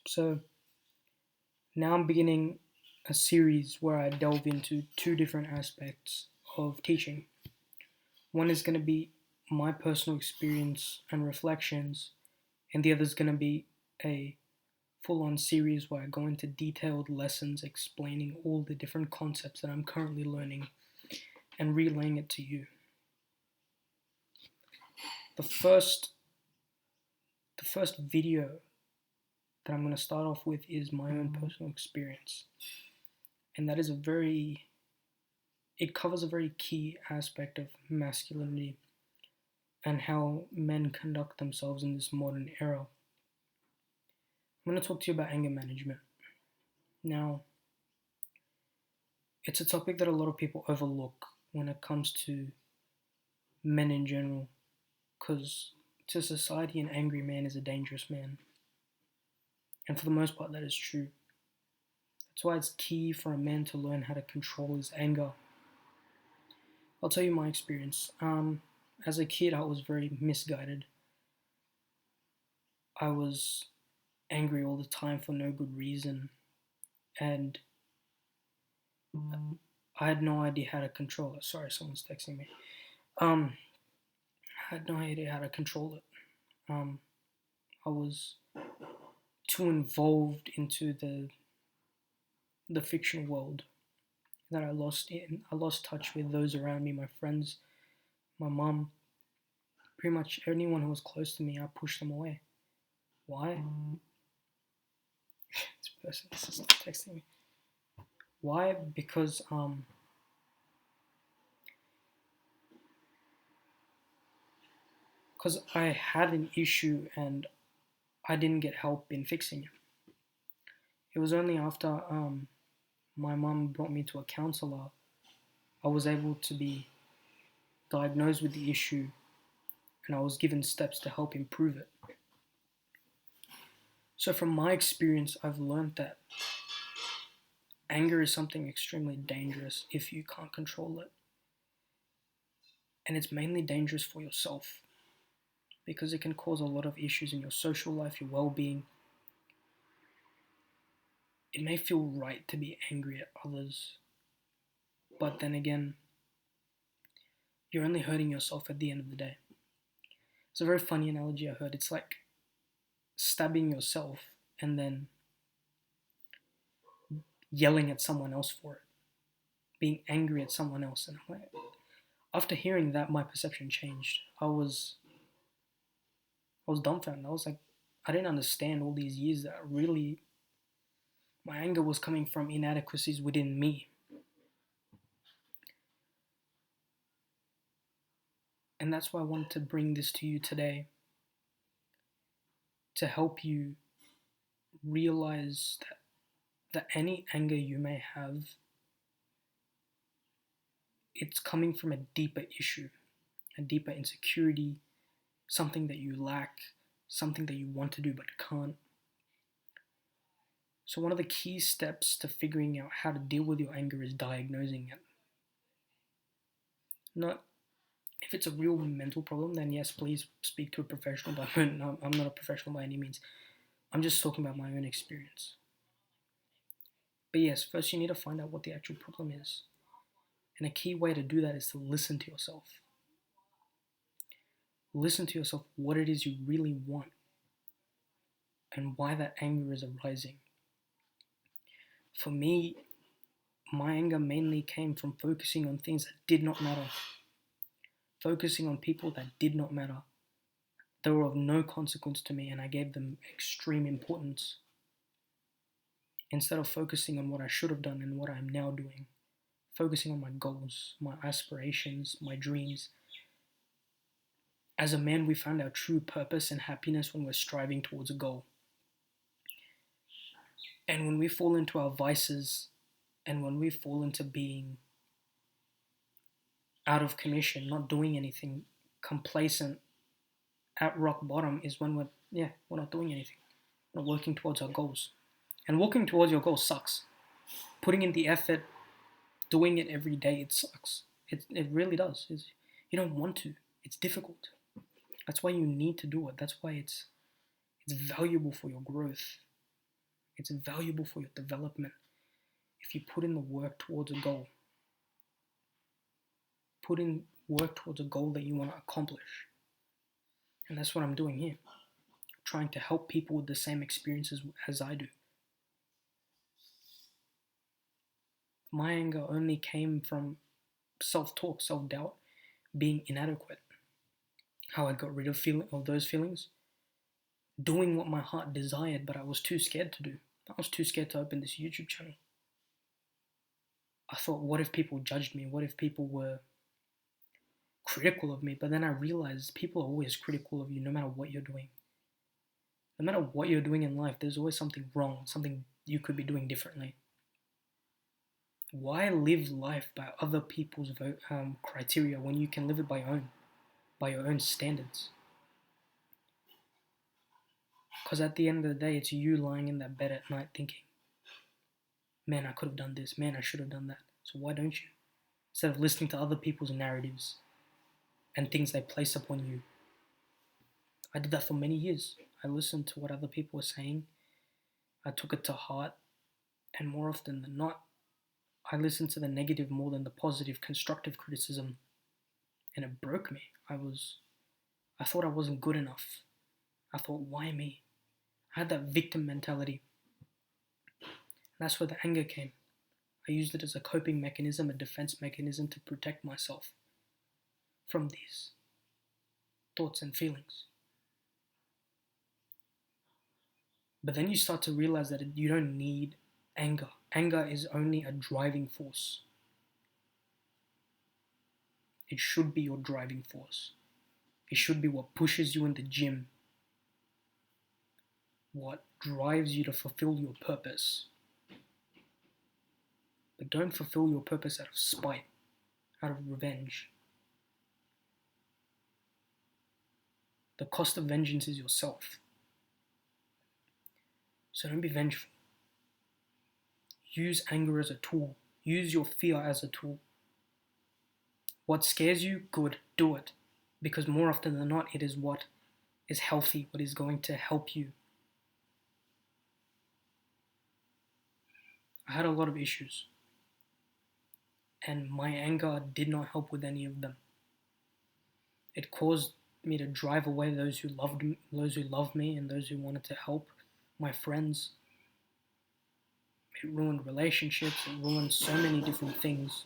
So now I'm beginning a series where I delve into two different aspects of teaching. One is going to be my personal experience and reflections, and the other is going to be a full on series where I go into detailed lessons explaining all the different concepts that I'm currently learning and relaying it to you. The first the first video that I'm going to start off with is my own personal experience. And that is it covers a very key aspect of masculinity and how men conduct themselves in this modern era. I'm going to talk to you about anger management. Now, it's a topic that a lot of people overlook when it comes to men in general, because to society, an angry man is a dangerous man. And for the most part, that is true. That's why it's key for a man to learn how to control his anger. I'll tell you my experience. As a kid, I was very misguided. I was angry all the time for no good reason, and I had no idea how to control it. Sorry, someone's texting me. I had no idea how to control it. I was too involved into the fictional world that I lost touch with those around me, my friends, my mum, pretty much anyone who was close to me. I pushed them away. Why? This person is texting me. Why? Because I had an issue and I didn't get help in fixing it. It was only after my mum brought me to a counselor I was able to be diagnosed with the issue and I was given steps to help improve it. So from my experience, I've learned that anger is something extremely dangerous if you can't control it. And it's mainly dangerous for yourself because it can cause a lot of issues in your social life, your well-being. It may feel right to be angry at others, but then again, you're only hurting yourself at the end of the day. It's a very funny analogy I heard. It's like stabbing yourself and then yelling at someone else for it, being angry at someone else. And after hearing that, my perception changed. I was dumbfounded. I was like, I didn't understand all these years that really my anger was coming from inadequacies within me. And that's why I wanted to bring this to you today, to help you realize that any anger you may have, it's coming from a deeper issue, a deeper insecurity, something that you lack, something that you want to do but can't. So one of the key steps to figuring out how to deal with your anger is diagnosing it. Not if it's a real mental problem, then yes, please speak to a professional. But I'm not a professional by any means. I'm just talking about my own experience. But yes, first you need to find out what the actual problem is. And a key way to do that is to listen to yourself. Listen to yourself what it is you really want and why that anger is arising. For me, my anger mainly came from focusing on things that did not matter, focusing on people that did not matter. They were of no consequence to me, and I gave them extreme importance instead of focusing on what I should have done and what I'm now doing, focusing on my goals, my aspirations, my dreams. As a man, we find our true purpose and happiness when we're striving towards a goal. And when we fall into our vices and when we fall into being out of commission, not doing anything, complacent, at rock bottom is when we're not doing anything. We're not working towards our goals. And working towards your goals sucks. Putting in the effort, doing it every day, it sucks. It really does. You don't want to. It's difficult. That's why you need to do it. That's why it's valuable for your growth. It's valuable for your development if you put in the work towards a goal. Put in work towards a goal that you want to accomplish. And that's what I'm doing here. Trying to help people with the same experiences as I do. My anger only came from self-talk, self-doubt, being inadequate. How I got rid of those feelings? Doing what my heart desired, but I was too scared to do. I was too scared to open this YouTube channel. I thought, what if people judged me? What if people were critical of me? But then I realized people are always critical of you no matter what you're doing. No matter what you're doing in life, there's always something wrong, something you could be doing differently. Why live life by other people's criteria when you can live it by your own standards? Because at the end of the day, it's you lying in that bed at night thinking, man, I could have done this, man, I should have done that. So why don't you? Instead of listening to other people's narratives and things they place upon you. I did that for many years. I listened to what other people were saying. I took it to heart. And more often than not, I listened to the negative more than the positive, constructive criticism. And it broke me. I thought I wasn't good enough. I thought, why me? I had that victim mentality. And that's where the anger came. I used it as a coping mechanism, a defense mechanism to protect myself from these thoughts and feelings. But then you start to realize that you don't need anger. Anger is only a driving force. It should be your driving force. It should be what pushes you in the gym, what drives you to fulfill your purpose. But don't fulfill your purpose out of spite, out of revenge. The cost of vengeance is yourself. So don't be vengeful. Use anger as a tool. Use your fear as a tool. What scares you, good, do it. Because more often than not, it is what is healthy, what is going to help you. I had a lot of issues. And my anger did not help with any of them. It caused me to drive away those who loved me and those who wanted to help, my friends. It ruined relationships, it ruined so many different things.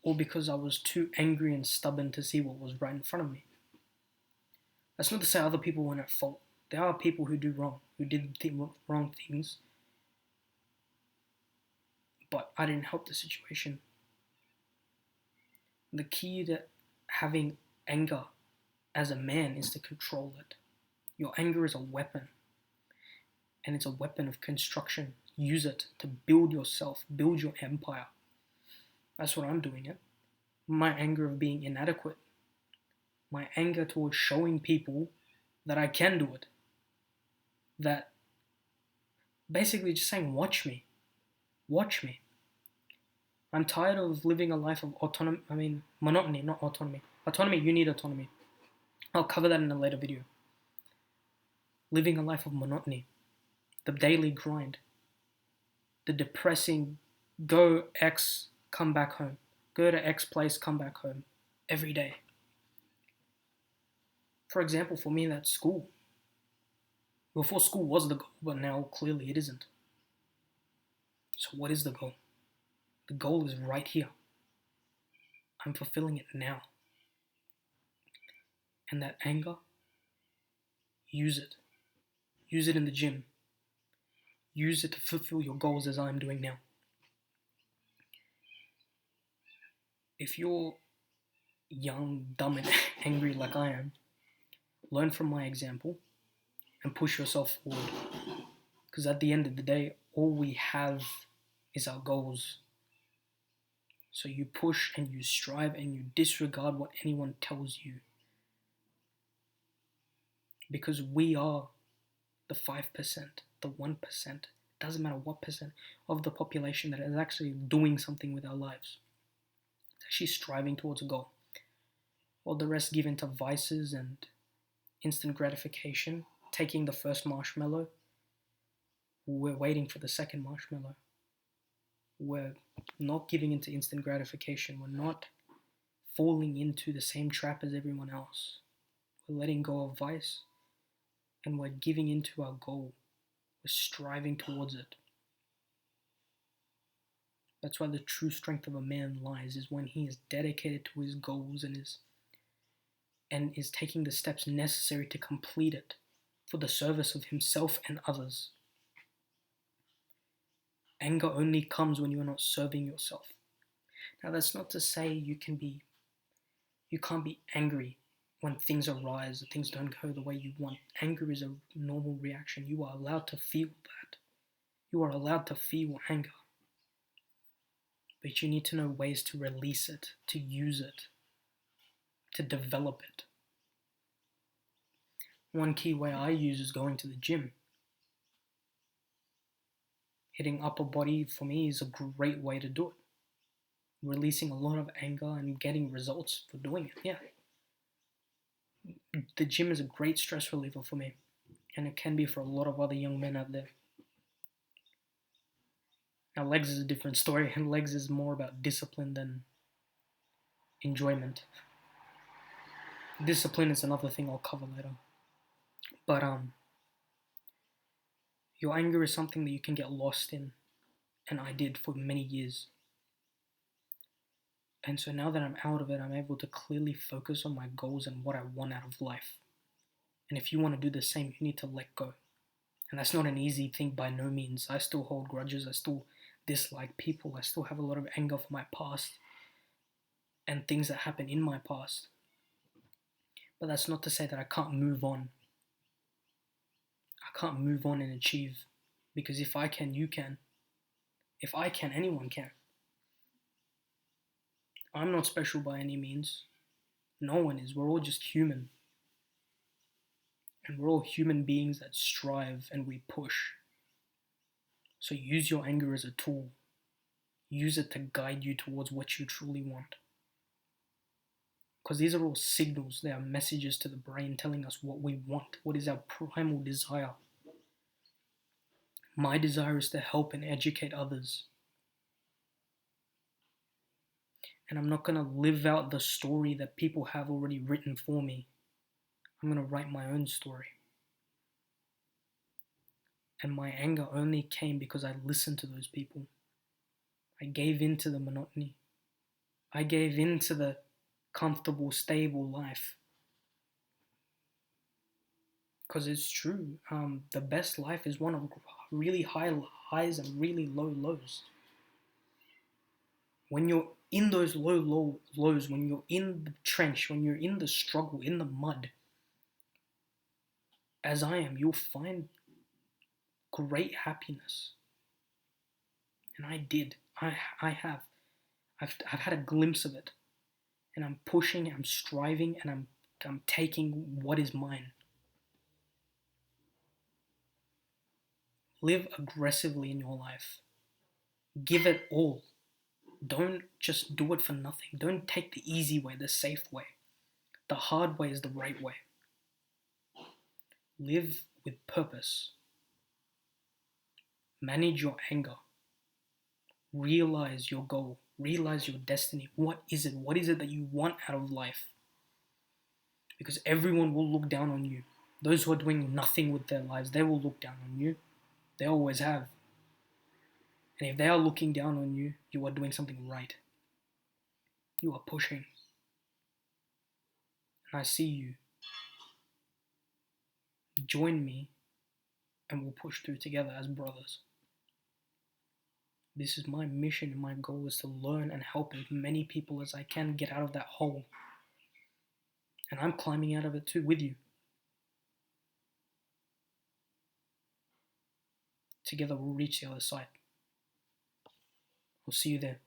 All because I was too angry and stubborn to see what was right in front of me. That's not to say other people weren't at fault. There are people who do wrong, who did wrong things. But I didn't help the situation. The key to having anger as a man is to control it. Your anger is a weapon. And it's a weapon of construction. Use it to build yourself, build your empire. That's what I'm doing it. My anger of being inadequate. My anger towards showing people that I can do it. That basically just saying, watch me. Watch me. I'm tired of living a life of monotony, not autonomy. Autonomy, you need autonomy. I'll cover that in a later video. Living a life of monotony. The daily grind. The depressing, go X, come back home. Go to X place, come back home. Every day. For example, for me, that's school. Before, school was the goal, but now clearly it isn't. So what is the goal? The goal is right here. I'm fulfilling it now. And that anger, use it. Use it in the gym. Use it to fulfill your goals as I'm doing now. If you're young, dumb, and angry like I am, learn from my example and push yourself forward. Because at the end of the day, all we have is our goals. So you push and you strive and you disregard what anyone tells you. Because we are the 5%, the 1%, doesn't matter what percent of the population that is actually doing something with our lives. It's actually striving towards a goal. While the rest give into vices and instant gratification, taking the first marshmallow, we're waiting for the second marshmallow. We're not giving into instant gratification. We're not falling into the same trap as everyone else. We're letting go of vice and we're giving into our goal. We're striving towards it. That's why the true strength of a man lies is when he is dedicated to his goals and is taking the steps necessary to complete it for the service of himself and others. Anger only comes when you are not serving yourself. Now that's not to say you can't be angry when things arise or things don't go the way you want. Anger is a normal reaction. You are allowed to feel that. You are allowed to feel anger. But you need to know ways to release it, to use it, to develop it. One key way I use is going to the gym. Hitting upper body for me is a great way to do it. Releasing a lot of anger and getting results for doing it, yeah. The gym is a great stress reliever for me, and it can be for a lot of other young men out there. Now, legs is a different story, and legs is more about discipline than enjoyment. Discipline is another thing I'll cover later. But your anger is something that you can get lost in, and I did for many years. And so now that I'm out of it, I'm able to clearly focus on my goals and what I want out of life. And if you want to do the same, you need to let go. And that's not an easy thing by no means. I still hold grudges. I still dislike people. I still have a lot of anger for my past and things that happened in my past. But that's not to say that I can't move on. I can't move on and achieve. Because if I can, you can. If I can, anyone can. I'm not special by any means. No one is. We're all just human. And we're all human beings that strive and we push. So use your anger as a tool. Use it to guide you towards what you truly want. Because these are all signals. They are messages to the brain telling us what we want. What is our primal desire? My desire is to help and educate others. And I'm not going to live out the story that people have already written for me. I'm going to write my own story. And my anger only came because I listened to those people. I gave in to the monotony. I gave in to the comfortable, stable life. Because it's true. The best life is one of really high highs and really low lows. When you're in those low lows, when you're in the trench, when you're in the struggle, in the mud, as I am, you'll find great happiness. And I did. I have. I've had a glimpse of it. And I'm pushing, I'm striving, and I'm taking what is mine. Live aggressively in your life. Give it all. Don't just do it for nothing. Don't take the easy way, the safe way. The hard way is the right way. Live with purpose. Manage your anger. Realize your goal. Realize your destiny. What is it? What is it that you want out of life? Because everyone will look down on you. Those who are doing nothing with their lives, they will look down on you. They always have. And if they are looking down on you, you are doing something right. You are pushing. And I see you. Join me and we'll push through together as brothers. This is my mission and my goal is to learn and help as many people as I can get out of that hole. And I'm climbing out of it too with you. Together we'll reach the other side. I'll see you there.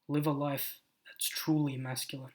Live a life that's truly masculine.